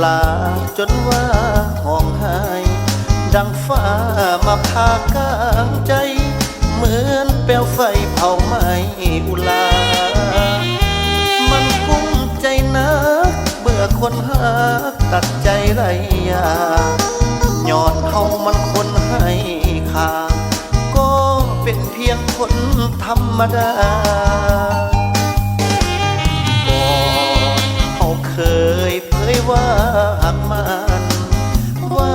ลาจนว่าห้องไห้ดังฟ้ามาพากลางใจเหมือนเปลวไฟเผาไหม้อุลามันกุ้มใจนักเบื่อคนหาตัดใจไรยาย้อนเฮามันคนให้ค่าก็เป็นเพียงคนธรรมดาเขาเคยเผยว่าหักมันว่า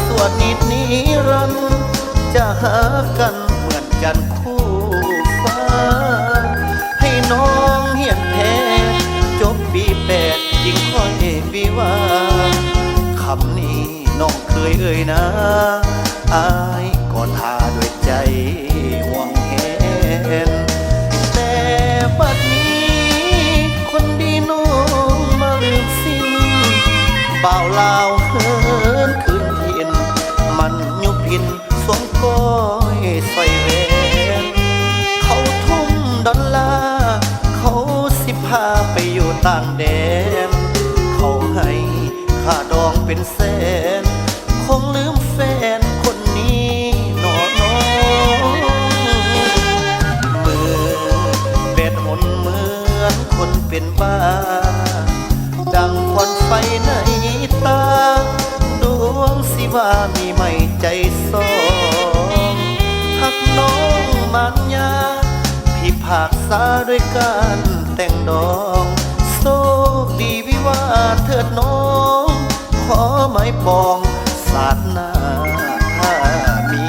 ส่วนนิดนี้รันจะหากันเหมือนกันคู่ฟ้าให้น้องเหียนแพ้จบปี8ยิ่งค่อยวิวาคำนี้น้องเคยเอ่ยนะอายก็ท่าด้วยใจห่วงเห็นแต่บัดนี้คนดีน้องมาลืมสิ้นบ่าวลาวเฮินคืนถิ่นมันยุพินสวมก้อยใส่แหวนเขาทุ่มดอลลาร์เขาสิพาไปอยู่ต่างแดนเขาให้ค่าดองเป็นแสนคงลืมแฟนคนนี้หนอน้องมือเป็ดหนเหมือนคนเป็นบ้าดังควันไฟในตาดวงสิว่ามีไม่ใจสองหักน้องมันยาพี่ภาคษาด้วยการแต่งดองโชคดีวิวาเถิดน้องขอไม้ปองสาดหน้าถ้ามี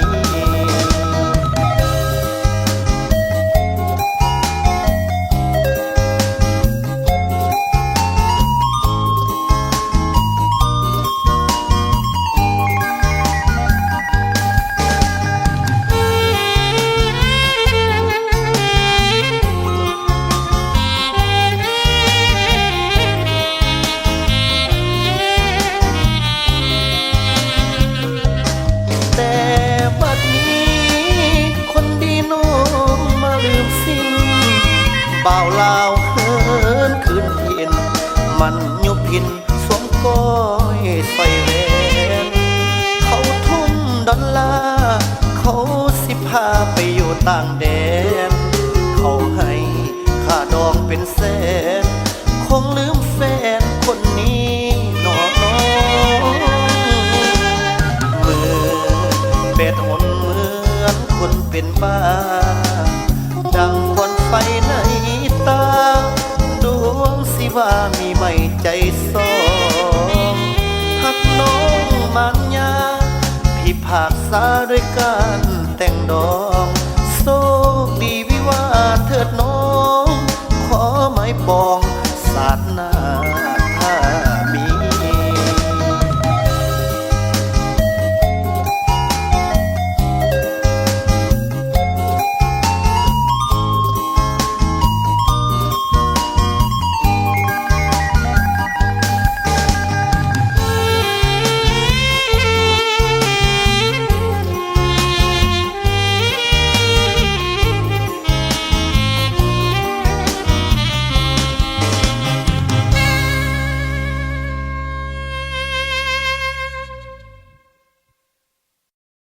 บ่าวลาวเฮินคืนถิ่นมันยุพินสวมก้อยใส่แหวนเขาทุ่มดอลลาร์เขาสิพาไปอยู่ต่างแดนเขาให้ค่าดองเป็นแสนคงลืมแฟนคนนี้หนอน้องมือเป็ดหนเหมือนคนเป็นบ้าดังควันไฟในตาดวงสิว่ามีไม่ใจสองหักน้องมันยาพี่ภาคษาด้วยการแต่งดองโชคดีวิวาเถิดน้องขอไม้ปอง